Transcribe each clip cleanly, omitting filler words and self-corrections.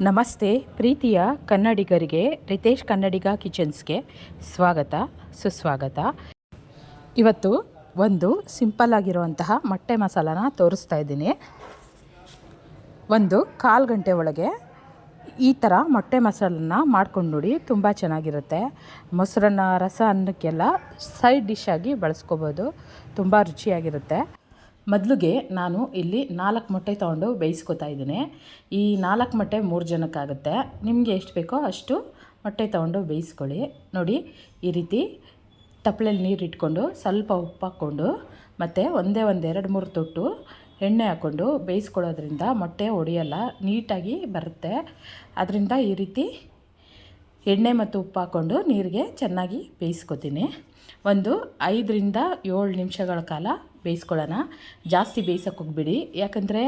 ನಮಸ್ತೆ ಪ್ರೀತಿಯ ಕನ್ನಡಿಗರಿಗೆ ರಿತೇಶ್ ಕನ್ನಡಿಗ ಕಿಚನ್ಸ್ಗೆ ಸ್ವಾಗತ ಸುಸ್ವಾಗತ. ಇವತ್ತು ಒಂದು ಸಿಂಪಲ್ ಆಗಿರುವಂತಹ ಮೊಟ್ಟೆ ಮಸಾಲಾನ ತೋರಿಸ್ತಾ ಇದ್ದೀನಿ. ಒಂದು ಕಾಲು ಗಂಟೆ ಒಳಗೆ ಈ ಥರ ಮೊಟ್ಟೆ ಮಸಾಲನ್ನ ಮಾಡ್ಕೊಂಡು ನೋಡಿ, ತುಂಬ ಚೆನ್ನಾಗಿರುತ್ತೆ. ಮೊಸರನ್ನ, ರಸ ಅನ್ನಕ್ಕೆಲ್ಲ ಸೈಡ್ ಡಿಶ್ ಆಗಿ ಬಳಸ್ಕೋಬೋದು, ತುಂಬ ರುಚಿಯಾಗಿರುತ್ತೆ. ಮೊದಲಿಗೆ ನಾನು ಇಲ್ಲಿ 4 ಮೊಟ್ಟೆ ತೊಗೊಂಡು ಬೇಯಿಸ್ಕೊತಾ ಇದ್ದೀನಿ. ಈ 4 ಮೊಟ್ಟೆ 3 ಜನಕ್ಕಾಗುತ್ತೆ. ನಿಮಗೆ ಎಷ್ಟು ಬೇಕೋ ಅಷ್ಟು ಮೊಟ್ಟೆ ತೊಗೊಂಡು ಬೇಯಿಸ್ಕೊಳ್ಳಿ. ನೋಡಿ, ಈ ರೀತಿ ತಪ್ಪಲೆಯಲ್ಲಿ ನೀರು ಇಟ್ಕೊಂಡು ಸ್ವಲ್ಪ ಉಪ್ಪು ಹಾಕ್ಕೊಂಡು ಮತ್ತು ಒಂದೇ 2-3 ತೊಟ್ಟು ಎಣ್ಣೆ ಹಾಕ್ಕೊಂಡು ಬೇಯಿಸ್ಕೊಳ್ಳೋದ್ರಿಂದ ಮೊಟ್ಟೆ ಒಡೆಯಲ್ಲ, ನೀಟಾಗಿ ಬರುತ್ತೆ. ಅದರಿಂದ ಈ ರೀತಿ ಎಣ್ಣೆ ಮತ್ತು ಉಪ್ಪು ಹಾಕ್ಕೊಂಡು ನೀರಿಗೆ ಚೆನ್ನಾಗಿ ಬೇಯಿಸ್ಕೊತೀನಿ. ಒಂದು 5-7 ನಿಮಿಷಗಳ ಕಾಲ ಬೇಯಿಸ್ಕೊಳ್ಳೋಣ. ಜಾಸ್ತಿ ಬೇಯಿಸೋಕೆ ಹೋಗ್ಬಿಡಿ, ಯಾಕಂದರೆ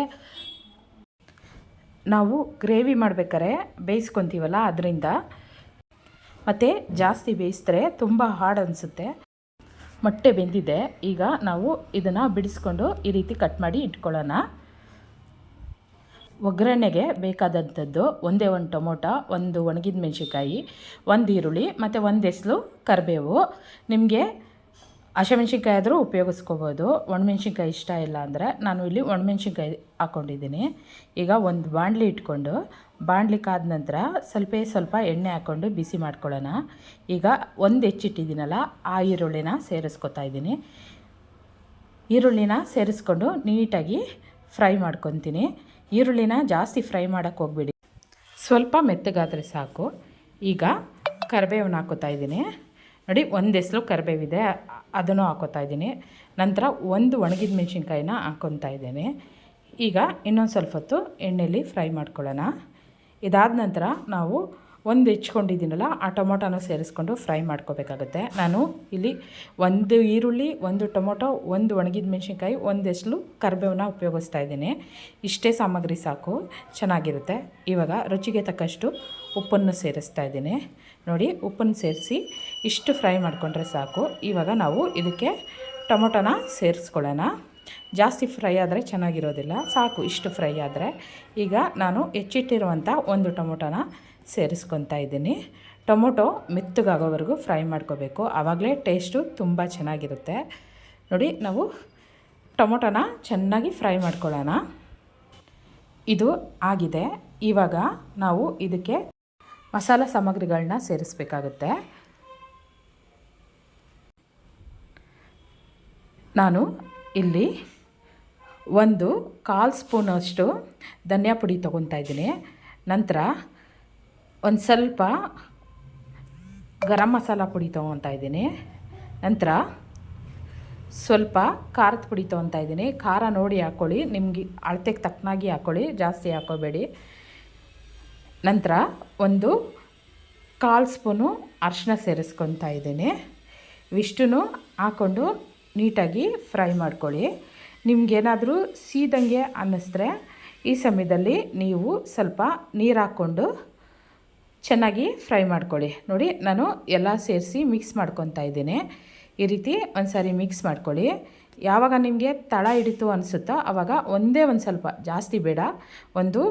ನಾವು ಗ್ರೇವಿ ಮಾಡ್ಬೇಕಾದ್ರೆ ಬೇಯಿಸ್ಕೊತೀವಲ್ಲ, ಅದರಿಂದ ಮತ್ತು ಜಾಸ್ತಿ ಬೇಯಿಸಿದ್ರೆ ತುಂಬ ಹಾರ್ಡ್ ಅನಿಸುತ್ತೆ. ಮೊಟ್ಟೆ ಬೆಂದಿದೆ. ಈಗ ನಾವು ಇದನ್ನು ಬಿಡಿಸ್ಕೊಂಡು ಈ ರೀತಿ ಕಟ್ ಮಾಡಿ ಇಟ್ಕೊಳ್ಳೋಣ. ಒಗ್ಗರಣೆಗೆ ಬೇಕಾದಂಥದ್ದು ಒಂದೇ ಒಂದು ಟೊಮೊಟೊ, ಒಂದು ಒಣಗಿದ ಮೆಣಸಿನ್ಕಾಯಿ, ಒಂದು ಈರುಳ್ಳಿ ಮತ್ತು ಒಂದು ಎಸಳು ಕರಿಬೇವು. ನಿಮಗೆ ಹಸಿಮೆಣ್ಸಿನ್ಕಾಯಿ ಆದರೂ ಉಪಯೋಗಿಸ್ಕೋಬೋದು. ಒಣಮೆಣ್ಸಿನ್ಕಾಯಿ ಇಷ್ಟ ಇಲ್ಲ ಅಂದರೆ ನಾನು ಇಲ್ಲಿ ಒಣಮೆಣ್ಸಿನ್ಕಾಯಿ ಹಾಕ್ಕೊಂಡಿದ್ದೀನಿ. ಈಗ ಒಂದು ಬಾಣಲಿ ಇಟ್ಕೊಂಡು ಬಾಣಲಿ ಕಾದ ನಂತರ ಸ್ವಲ್ಪ ಎಣ್ಣೆ ಹಾಕ್ಕೊಂಡು ಬಿಸಿ ಮಾಡ್ಕೊಳ್ಳೋಣ. ಈಗ ಒಂದು ಹೆಚ್ಚಿಟ್ಟಿದ್ದೀನಲ್ಲ, ಆ ಈರುಳ್ಳಿನ ಸೇರಿಸ್ಕೊತಾ ಇದ್ದೀನಿ. ಈರುಳ್ಳಿನ ಸೇರಿಸ್ಕೊಂಡು ನೀಟಾಗಿ ಫ್ರೈ ಮಾಡ್ಕೊತೀನಿ. ಈರುಳ್ಳಿನ ಜಾಸ್ತಿ ಫ್ರೈ ಮಾಡೋಕ್ಕೆ ಹೋಗ್ಬೇಡಿ, ಸ್ವಲ್ಪ ಮೆತ್ತಗಾದರೆ ಸಾಕು. ಈಗ ಕರಿಬೇವನ್ನ ಹಾಕೋತಾ ಇದ್ದೀನಿ. ನೋಡಿ, ಒಂದು ಎಸಳು ಕರಿಬೇವಿದೆ, ಅದನ್ನು ಹಾಕೋತಾ ಇದ್ದೀನಿ. ನಂತರ ಒಂದು ಒಣಗಿದ ಮೆಣಸಿನ್ಕಾಯಿನ ಹಾಕ್ಕೊತಾ ಇದ್ದೀನಿ. ಈಗ ಇನ್ನೊಂದು ಸ್ವಲ್ಪ ಹೊತ್ತು ಎಣ್ಣೆಯಲ್ಲಿ ಫ್ರೈ ಮಾಡ್ಕೊಳ್ಳೋಣ. ಇದಾದ ನಂತರ ನಾವು ಒಂದು ಹೆಚ್ಕೊಂಡಿದ್ದೀನಲ್ಲ, ಆ ಟೊಮೊಟೊನ ಸೇರಿಸ್ಕೊಂಡು ಫ್ರೈ ಮಾಡ್ಕೋಬೇಕಾಗುತ್ತೆ. ನಾನು ಇಲ್ಲಿ ಒಂದು ಈರುಳ್ಳಿ, ಒಂದು ಟೊಮೊಟೊ, ಒಂದು ಒಣಗಿದ ಮೆಣಸಿನ್ಕಾಯಿ, ಒಂದು ಎಸಳು ಕರಿಬೇವನ್ನ ಉಪಯೋಗಿಸ್ತಾ ಇದ್ದೀನಿ. ಇಷ್ಟೇ ಸಾಮಗ್ರಿ ಸಾಕು, ಚೆನ್ನಾಗಿರುತ್ತೆ. ಇವಾಗ ರುಚಿಗೆ ತಕ್ಕಷ್ಟು ಉಪ್ಪನ್ನು ಸೇರಿಸ್ತಾ ಇದ್ದೀನಿ. ನೋಡಿ, ಉಪ್ಪನ್ನು ಸೇರಿಸಿ ಇಷ್ಟು ಫ್ರೈ ಮಾಡಿಕೊಂಡ್ರೆ ಸಾಕು. ಇವಾಗ ನಾವು ಇದಕ್ಕೆ ಟೊಮೊಟೊನ ಸೇರಿಸ್ಕೊಳ್ಳೋಣ. ಜಾಸ್ತಿ ಫ್ರೈ ಆದರೆ ಚೆನ್ನಾಗಿರೋದಿಲ್ಲ, ಸಾಕು ಇಷ್ಟು ಫ್ರೈ ಆದರೆ. ಈಗ ನಾನು ಹೆಚ್ಚಿಟ್ಟಿರುವಂಥ ಒಂದು ಟೊಮೊಟೊನ ಸೇರಿಸ್ಕೊತಾ ಇದ್ದೀನಿ. ಟೊಮೊಟೊ ಮೆತ್ತಗಾಗೋವರೆಗೂ ಫ್ರೈ ಮಾಡ್ಕೋಬೇಕು, ಆವಾಗಲೇ ಟೇಸ್ಟು ತುಂಬ ಚೆನ್ನಾಗಿರುತ್ತೆ. ನೋಡಿ, ನಾವು ಟೊಮೊಟೊನ ಚೆನ್ನಾಗಿ ಫ್ರೈ ಮಾಡ್ಕೊಳ್ಳೋಣ. ಇದು ಆಗಿದೆ. ಇವಾಗ ನಾವು ಇದಕ್ಕೆ ಮಸಾಲ ಸಾಮಗ್ರಿಗಳನ್ನ ಸೇರಿಸ್ಬೇಕಾಗುತ್ತೆ. ನಾನು ಇಲ್ಲಿ ಒಂದು 1/4 ಸ್ಪೂನಷ್ಟು ಧನಿಯಾ ಪುಡಿ ತೊಗೊತಾ ಇದ್ದೀನಿ. ನಂತರ ಒಂದು ಸ್ವಲ್ಪ ಗರಂ ಮಸಾಲ ಪುಡಿ ತೊಗೊತಾ ಇದ್ದೀನಿ. ನಂತರ ಸ್ವಲ್ಪ ಖಾರದ ಪುಡಿ ತೊಗೊತಾ ಇದ್ದೀನಿ. ಖಾರ ನೋಡಿ ಹಾಕ್ಕೊಳ್ಳಿ, ನಿಮಗೆ ಅಳತೆಗೆ ತಕ್ಕನಾಗಿ ಹಾಕ್ಕೊಳ್ಳಿ, ಜಾಸ್ತಿ ಹಾಕ್ಕೋಬೇಡಿ. ನಂತರ ಒಂದು 1/4 ಸ್ಪೂನು ಅರಿಶಿನ ಸೇರಿಸ್ಕೊತಾ ಇದ್ದೀನಿ. ಇವಿಷ್ಟನ್ನು ಹಾಕ್ಕೊಂಡು ನೀಟಾಗಿ ಫ್ರೈ ಮಾಡ್ಕೊಳ್ಳಿ. ನಿಮಗೇನಾದರೂ ಸೀದಂಗೆ ಅನ್ನಿಸಿದ್ರೆ ಈ ಸಮಯದಲ್ಲಿ ನೀವು ಸ್ವಲ್ಪ ನೀರು ಹಾಕ್ಕೊಂಡು ಚೆನ್ನಾಗಿ ಫ್ರೈ ಮಾಡ್ಕೊಳ್ಳಿ. ನೋಡಿ, ನಾನು ಎಲ್ಲ ಸೇರಿಸಿ ಮಿಕ್ಸ್ ಮಾಡ್ಕೊತಾ ಇದ್ದೀನಿ. ಈ ರೀತಿ ಒಂದು ಸಾರಿ ಮಿಕ್ಸ್ ಮಾಡ್ಕೊಳ್ಳಿ. ಯಾವಾಗ ನಿಮಗೆ ತಳ ಹಿಡಿತು ಅನಿಸುತ್ತೋ ಆವಾಗ ಒಂದೇ ಒಂದು ಸ್ವಲ್ಪ, ಜಾಸ್ತಿ ಬೇಡ, ಒಂದು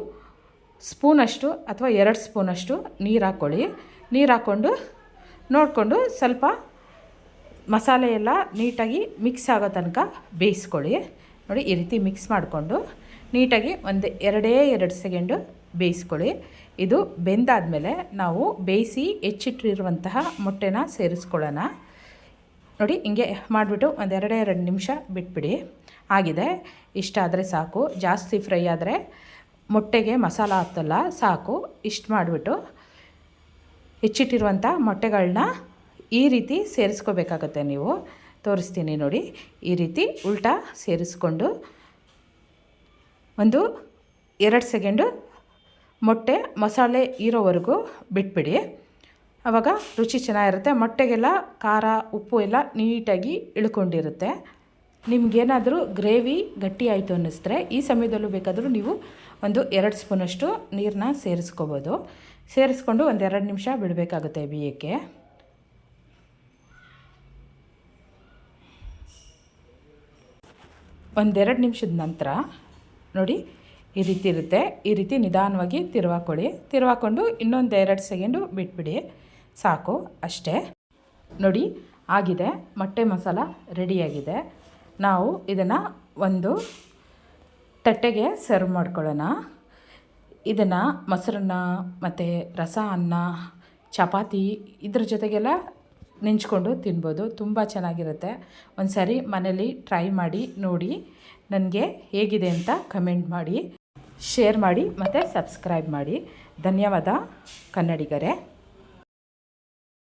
ಸ್ಪೂನಷ್ಟು ಅಥವಾ 2 ಸ್ಪೂನಷ್ಟು ನೀರು ಹಾಕ್ಕೊಳ್ಳಿ. ನೀರು ಹಾಕ್ಕೊಂಡು ನೋಡಿಕೊಂಡು ಸ್ವಲ್ಪ ಮಸಾಲೆ ಎಲ್ಲ ನೀಟಾಗಿ ಮಿಕ್ಸ್ ಆಗೋ ತನಕ ಬೇಯಿಸ್ಕೊಳ್ಳಿ. ನೋಡಿ, ಈ ರೀತಿ ಮಿಕ್ಸ್ ಮಾಡಿಕೊಂಡು ನೀಟಾಗಿ ಒಂದು 2 ಸೆಕೆಂಡು ಬೇಯಿಸ್ಕೊಳ್ಳಿ. ಇದು ಬೆಂದಾದಮೇಲೆ ನಾವು ಬೇಯಿಸಿ ಹೆಚ್ಚಿಟ್ಟಿರುವಂತಹ ಮೊಟ್ಟೆನ ಸೇರಿಸ್ಕೊಳ್ಳೋಣ. ನೋಡಿ, ಹಿಂಗೆ ಮಾಡಿಬಿಟ್ಟು ಒಂದು 2 ನಿಮಿಷ ಬಿಟ್ಬಿಡಿ. ಆಗಿದೆ, ಇಷ್ಟ ಆದರೆ ಸಾಕು. ಜಾಸ್ತಿ ಫ್ರೈ ಆದರೆ ಮೊಟ್ಟೆಗೆ ಮಸಾಲ ಹತ್ತಲ್ಲ, ಸಾಕು. ಇಷ್ಟು ಮಾಡಿಬಿಟ್ಟು ಹೆಚ್ಚಿಟ್ಟಿರುವಂಥ ಮೊಟ್ಟೆಗಳನ್ನ ಈ ರೀತಿ ಸೇರಿಸ್ಕೋಬೇಕಾಗತ್ತೆ. ನೀವು ತೋರಿಸ್ತೀನಿ ನೋಡಿ, ಈ ರೀತಿ ಉಲ್ಟಾ ಸೇರಿಸ್ಕೊಂಡು ಒಂದು 2 ಸೆಕೆಂಡು ಮೊಟ್ಟೆ ಮಸಾಲೆ ಇರೋವರೆಗೂ ಬಿಟ್ಬಿಡಿ. ಆವಾಗ ರುಚಿ ಚೆನ್ನಾಗಿರುತ್ತೆ. ಮೊಟ್ಟೆಗೆಲ್ಲ ಖಾರ ಉಪ್ಪು ಎಲ್ಲ ನೀಟಾಗಿ ಇಳ್ಕೊಂಡಿರುತ್ತೆ. ನಿಮಗೇನಾದರೂ ಗ್ರೇವಿ ಗಟ್ಟಿ ಆಯಿತು ಅನ್ನಿಸಿದ್ರೆ ಈ ಸಮಯದಲ್ಲೂ ಬೇಕಾದರೂ ನೀವು ಒಂದು 2 ಸ್ಪೂನಷ್ಟು ನೀರನ್ನ ಸೇರಿಸ್ಕೋಬೋದು. ಸೇರಿಸ್ಕೊಂಡು ಒಂದು 2 ನಿಮಿಷ ಬಿಡಬೇಕಾಗುತ್ತೆ ಬೇಯೋಕ್ಕೆ. ಒಂದು 2 ನಿಮಿಷದ ನಂತರ ನೋಡಿ, ಈ ರೀತಿ ಇರುತ್ತೆ. ಈ ರೀತಿ ನಿಧಾನವಾಗಿ ತಿರುವಾಕೊಂಡು ಇನ್ನೊಂದು 2 ಸೆಕೆಂಡು ಬಿಟ್ಬಿಡಿ, ಸಾಕು ಅಷ್ಟೇ. ನೋಡಿ ಆಗಿದೆ, ಮೊಟ್ಟೆ ಮಸಾಲ ರೆಡಿಯಾಗಿದೆ. ನಾವು ಇದನ್ನು ಒಂದು ತಟ್ಟೆಗೆ ಸರ್ವ್ ಮಾಡ್ಕೊಳ್ಳೋಣ. ಇದನ್ನು ಮೊಸರನ್ನ ಮತ್ತು ರಸ ಅನ್ನ, ಚಪಾತಿ ಇದ್ರ ಜೊತೆಗೆಲ್ಲ ನೆಂಚ್ಕೊಂಡು ತಿನ್ಬೋದು. ತುಂಬ ಚೆನ್ನಾಗಿರುತ್ತೆ. ಒಂದು ಸಾರಿ ಮನೇಲಿ ಟ್ರೈ ಮಾಡಿ ನೋಡಿ. ನನಗೆ ಹೇಗಿದೆ ಅಂತ ಕಮೆಂಟ್ ಮಾಡಿ, ಶೇರ್ ಮಾಡಿ ಮತ್ತು ಸಬ್ಸ್ಕ್ರೈಬ್ ಮಾಡಿ. ಧನ್ಯವಾದ ಕನ್ನಡಿಗರೇ.